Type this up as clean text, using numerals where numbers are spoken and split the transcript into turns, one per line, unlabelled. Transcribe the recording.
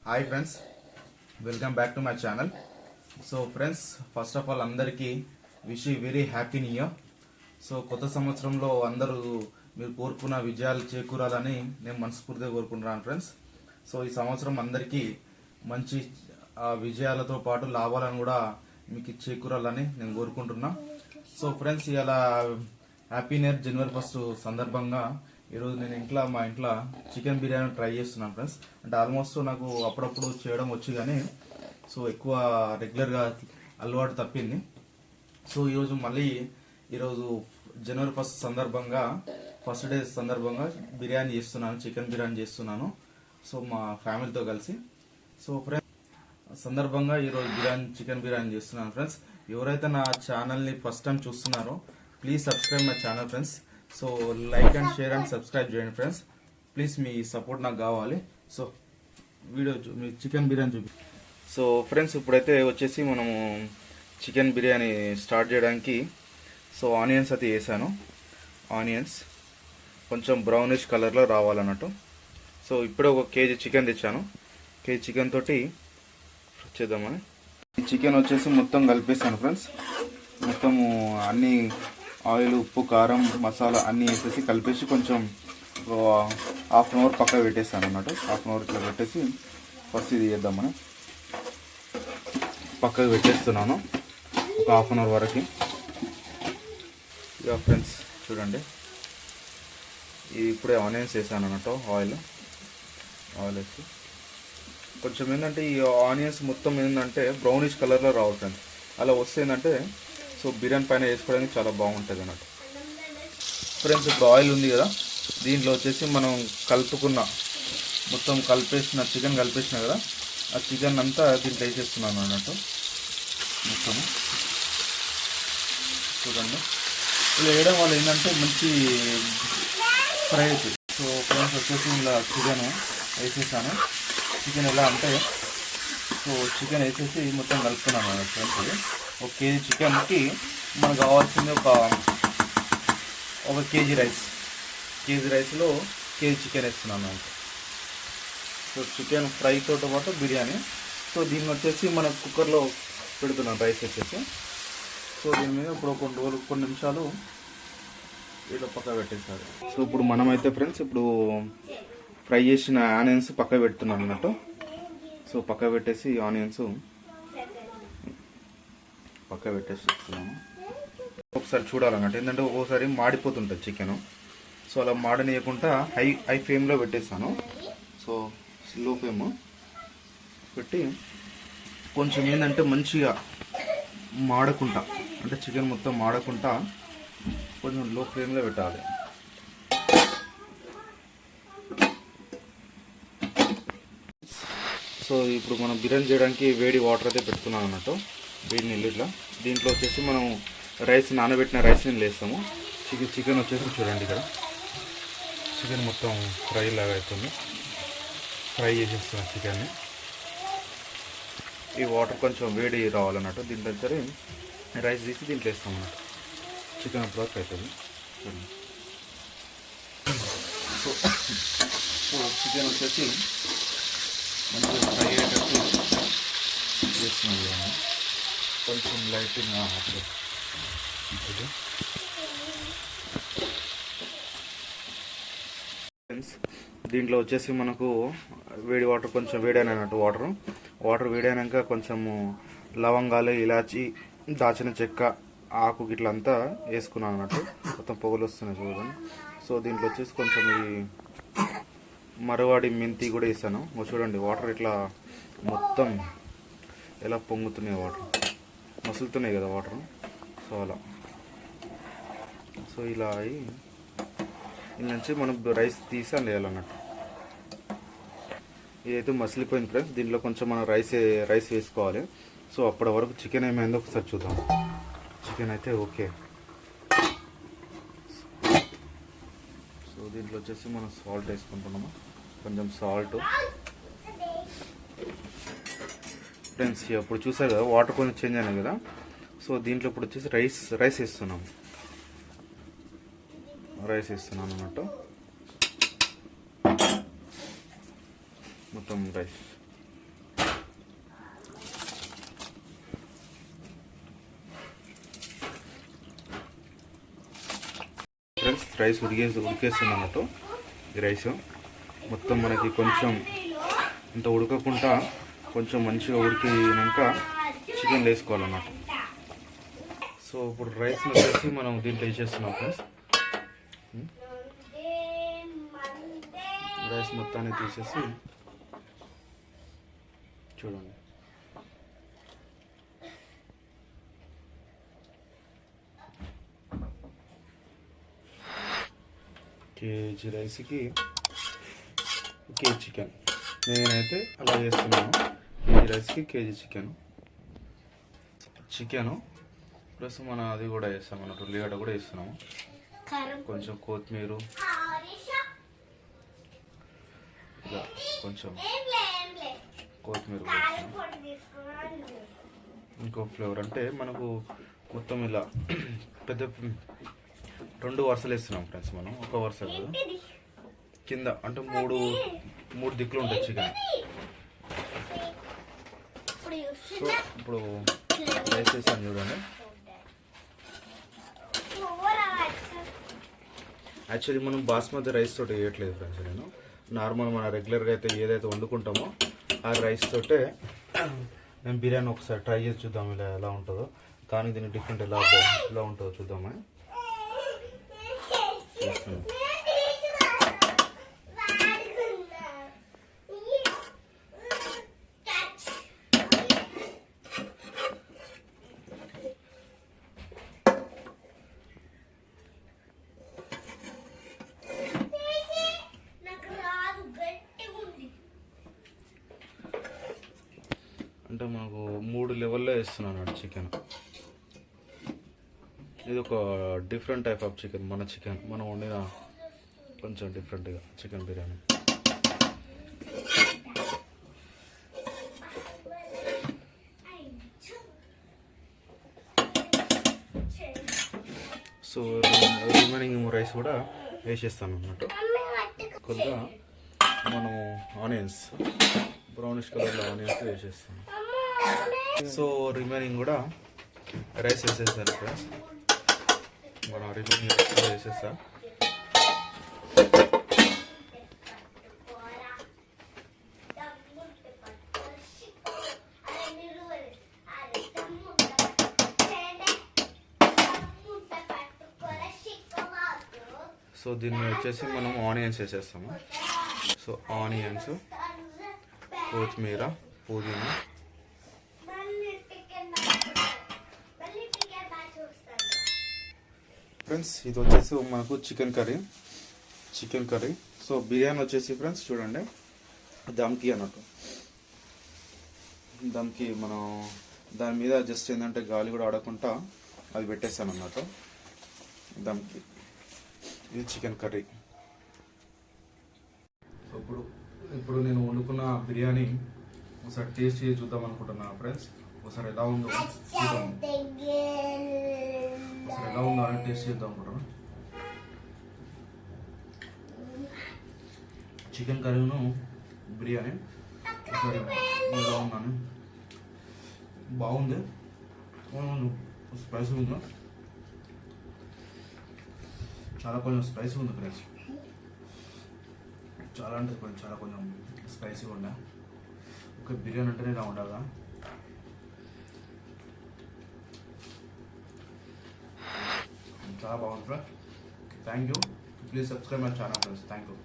Hi friends, welcome back to my channel. So friends, first of all అందరికీ wish you very happy new year. So కొత్త సంవత్సరంలో అందరూ మీరు కోరుకున్న విజయాలు చేకూరాలని నేను మనస్ఫూర్తిగా కోరుకుంటున్నాను ఫ్రెండ్స్. సో ఈ సంవత్సరం అందరికీ మంచి విజయాలతో పాటు లాభాలను కూడా మీకు చేకూరాలని నేను కోరుకుంటున్నా. సో ఫ్రెండ్స్, ఇలా హ్యాపీ న్యూ ఇయర్ జనవరి 1 సందర్భంగా ఈరోజు నేను మా ఇంట్లో చికెన్ బిర్యానీ ట్రై చేస్తున్నాను ఫ్రెండ్స్. అంటే ఆల్మోస్ట్ నాకు అప్పుడప్పుడు చేయడం వచ్చు, కానీ సో ఎక్కువ రెగ్యులర్గా అలవాటు తప్పింది. సో ఈరోజు జనవరి 1 సందర్భంగా, ఫస్ట్ డే సందర్భంగా బిర్యానీ చేస్తున్నాను, చికెన్ బిర్యానీ చేస్తున్నాను. సో మా ఫ్యామిలీతో కలిసి. సో ఫ్రెండ్స్, సందర్భంగా ఈరోజు చికెన్ బిర్యానీ చేస్తున్నాను ఫ్రెండ్స్. ఎవరైతే నా ఛానల్ని ఫస్ట్ టైం చూస్తున్నారో please subscribe my channel friends. So like and share and subscribe చేయండి ఫ్రెండ్స్. ప్లీజ్ మీ సపోర్ట్ నాకు కావాలి. సో మీ చికెన్ బిర్యానీ చూపి. సో ఫ్రెండ్స్, ఇప్పుడైతే వచ్చేసి మనము చికెన్ బిర్యానీ స్టార్ట్ చేయడానికి సో ఆనియన్స్ అయితే వేసాను. ఆనియన్స్ కొంచెం బ్రౌనిష్ కలర్లో రావాలన్నట్టు. సో ఇప్పుడే ఒక కేజీ చికెన్ తెచ్చాను. కేజీ చికెన్ తోటి చేద్దామని ఈ చికెన్ వచ్చేసి మొత్తం కలిపేసాను ఫ్రెండ్స్. మొత్తము అన్నీ ఆయిల్, ఉప్పు, కారం, మసాలా అన్నీ వేసేసి కలిపేసి కొంచెం హాఫ్ అన్ అవర్ పక్కకు పెట్టేస్తాను అన్నట్టు. హాఫ్ అన్ అవర్ ఇట్లా పెట్టేసి ఫస్ట్ ఇది చేద్దామని పక్కకు పెట్టేస్తున్నాను ఒక హాఫ్ అన్ అవర్ వరకు. ఇక ఫ్రెండ్స్ చూడండి, ఇది ఇప్పుడే ఆనియన్స్ వేసాను అన్నట్టు. ఆయిల్ వేసి కొంచెం ఏంటంటే ఈ ఆనియన్స్ మొత్తం ఏంటంటే బ్రౌనిష్ కలర్లో రావాలి ఫ్రెండ్స్. అలా వస్తే ఏంటంటే సో బిర్యానీ పైన వేసుకోవడానికి చాలా బాగుంటుంది అన్నట్టు. ఫ్రెండ్స్, ఇప్పుడు ఆయిల్ ఉంది కదా, దీంట్లో వచ్చేసి మనం మొత్తం చికెన్ కలిపేసిన కదా, ఆ చికెన్ అంతా దీంట్లో వేసేస్తున్నాను అన్నట్టు మొత్తం. చూడండి, ఇలా వేయడం వల్ల ఏంటంటే మంచి ఫ్రై అవుతుంది. సో ఫ్రెండ్స్ వచ్చేసి ఇలా చికెన్ వేసేసాను. చికెన్ ఎలా అంటే సో చికెన్ వేసేసి మొత్తం కలుపుతున్నాను అన్నట్టు ఫ్రెండ్స్. ఒక కేజీ చికెన్కి మనకు కావాల్సింది ఒక కేజీ రైస్లో కేజీ చికెన్ వేస్తున్నాను అంటే. సో చికెన్ ఫ్రైతో పాటు బిర్యానీ. సో దీన్ని వచ్చేసి మన కుక్కర్లో పెడుతున్నాను రైస్ వచ్చేసి. సో దీని మీద ఇప్పుడు కొన్ని నిమిషాలు ఇట్లా పక్క పెట్టేసారు. సో ఇప్పుడు మనమైతే ఫ్రెండ్స్ ఫ్రై చేసిన ఆనియన్స్ పక్క పెడుతున్నాం అన్నట్టు. సో పక్క పెట్టేసి ఆనియన్స్ పక్క పెట్టేస్తున్నాము. ఒకసారి చూడాలన్నట్టు, ఏంటంటే ఒక్కోసారి మాడిపోతుంటుంది చికెన్. సో అలా మాడనీయకుండా హై ఫ్లేమ్లో పెట్టేస్తాను. సో స్లో ఫ్లేమ్ పెట్టి కొంచెం ఏంటంటే మంచిగా మాడకుండా, అంటే చికెన్ మొత్తం మాడకుండా కొంచెం లో ఫ్లేమ్లో పెట్టాలి. సో ఇప్పుడు మనం బిర్యానీ చేయడానికి వేడి వాటర్ అయితే పెడుతున్నాం అన్నట్టు, వేడి నీళ్ళు ఇట్లా. దీంట్లో వచ్చేసి మనం నానబెట్టిన రైస్ నీళ్ళు వేస్తాము. చికెన్ వచ్చేసి చూడండి, ఇక్కడ చికెన్ మొత్తం ఫ్రై లాగా అవుతుంది. ఫ్రై చేసేస్తున్నాం చికెన్ని. ఈ వాటర్ కొంచెం వేడి రావాలన్నట్టు. దీంట్లో సరే రైస్ తీసి దీంట్లో వేస్తాం అన్నట్టు. చికెన్ అప్పుడు అవుతుంది చూడండి. సో చికెన్ వచ్చేసి మంచిగా ఫ్రై అయ్యేటట్టు చేస్తున్నాం. కొంచెం లైట్గా ఫ్రెండ్స్, దీంట్లో వచ్చేసి మనకు వేడి వాటర్ కొంచెం వేడైనట్టు వాటర్ వేడైనాక కొంచెము లవంగాలు, ఇలాచి, దాచిన చెక్క, ఆకు గిట్ల అంతా వేసుకున్నాను అన్నట్టు. మొత్తం పొగలు వస్తున్నాయి చూడండి. సో దీంట్లో వచ్చేసి కొంచెం ఈ మరవాడి మెంతి కూడా వేసాను. చూడండి వాటర్ ఇట్లా మొత్తం ఎలా పొంగుతున్నాయి, వాటర్ మసులుతున్నాయి కదా వాటర్. సో అలా ఇలా అయ్యి నుంచి మనం రైస్ తీసి వేయాలన్నట్టు. ఇదైతే మసిలిపోయింది ఫ్రెండ్స్. దీంట్లో కొంచెం మనం రైస్ వేసుకోవాలి. సో అప్పటి వరకు చికెన్ ఏమైందో ఒకసారి చూద్దాం. చికెన్ అయితే ఓకే. సో దీంట్లో వచ్చేసి మనం సాల్ట్ వేసుకుంటున్నాము, కొంచెం సాల్ట్ ఫ్రెండ్స్. ఇప్పుడు చూసారు కదా వాటర్ కొంచెం చేంజ్ అయినాయి కదా. సో దీంట్లో ఇప్పుడు వచ్చేసి రైస్ వేస్తున్నాను అన్నట్టు. మొత్తం రైస్ రైస్ ఉడికేస్తుంది అన్నట్టు. ఈ రైస్ మొత్తం మనకి కొంచెం ఇంత ఉడకకుండా కొంచెం మంచిగా ఉడికినాక చికెన్ వేసుకోవాలన్నట్టు. సో ఇప్పుడు రైస్ని వచ్చేసి మనం దీంట్లో వేసేస్తున్నాం ఫ్రెండ్స్. రైస్ మొత్తాన్ని తీసేసి చూడండి. కేజీ రైస్కి కేజీ చికెన్ నేనైతే అలా చేస్తున్నాను. కేజీ రైస్కి కేజీ చికెను ప్లస్ మనం అది కూడా వేస్తాం అన్నట్టు, ఉల్లిగడ్డ కూడా వేస్తున్నాము, కొంచెం కొత్తిమీర, ఇలా కొంచెం కొత్తిమీర కూడా ఇంకో ఫ్లేవర్ అంటే మనకు మొత్తం ఇలా పెద్ద 2 వరుసలు వేస్తున్నాం ఫ్రెండ్స్. మనం ఒక వరుస కాదు, కింద అంటే మూడు దిక్కులు ఉంటాయి చికెన్. సో ఇప్పుడు రైస్ వేసాను చూడండి. యాక్చువల్లీ మనం బాస్మతి రైస్ తోటి వేయట్లేదు ఫ్రెండ్స్. నేను నార్మల్ మన రెగ్యులర్గా అయితే ఏదైతే వండుకుంటామో ఆ రైస్ తోటే మేము బిర్యానీ ఒకసారి ట్రై చేసి చూద్దాం ఇలా ఎలా ఉంటుందో. కానీ దీన్ని డిఫరెంట్ ఎలా ఉంటుందో చూద్దామా. అంటే మనకు 3 లెవెల్లో వేస్తున్నాను చికెన్. ఇది ఒక డిఫరెంట్ టైప్ ఆఫ్ చికెన్. మనం వండిన కొంచెం డిఫరెంట్గా chicken biryani. So remaining rice కూడా వేసేస్తాను అన్నట్టు. కొద్దిగా మనము ఆనియన్స్ బ్రౌనిష్ కలర్లో ఆనియన్స్ వేసేస్తాను. సో రిమైనింగ్ కూడా రైస్ వేసేసాను ఫ్రెండ్స్. మనం రిమైనింగ్ రైస్ కూడా వేసేస్తా. సో దీన్ని వచ్చేసి మనం ఆనియన్స్ వేసేస్తాము. సో ఆనియన్స్, కొత్తిమీర, పుదీనా, ఫ్రెండ్స్ ఇది వచ్చేసి మనకు చికెన్ కర్రీ. సో బిర్యానీ వచ్చేసి ఫ్రెండ్స్ చూడండి దమ్కి అన్నట్టు. దమ్కి మనం దాని మీద జస్ట్ ఏంటంటే గాలి కూడా ఆడకుండా అది పెట్టేస్తాను అన్నట్టు దమ్కి. ఇది చికెన్ కర్రీ. సో ఇప్పుడు నేను వండుకున్న బిర్యానీ ఒకసారి టేస్ట్ చేసి చూద్దాం అనుకుంటున్నాను ఫ్రెండ్స్. ఒకసారి ఎలా ఉందో చూద్దాం. ఒకసారి ఎలా ఉందో అని టేస్ట్ చేద్దాం అనుకుంటున్నాను. చికెన్ కర్రీను బిర్యానీ ఒకసారి ఎలా ఉన్నాను. బాగుంది, స్పైసీ ఉంది, కొంచెం స్పైసీ ఉంది ఫ్రెండ్స్. చాలా అంటే కొంచెం స్పైసీగా ఉందా. ఒక బిర్యానీ అంటేనే ఇలా ఉండాలా. చాలా బాగుంది friends. Thank you. Please subscribe my channel friends. Thank you.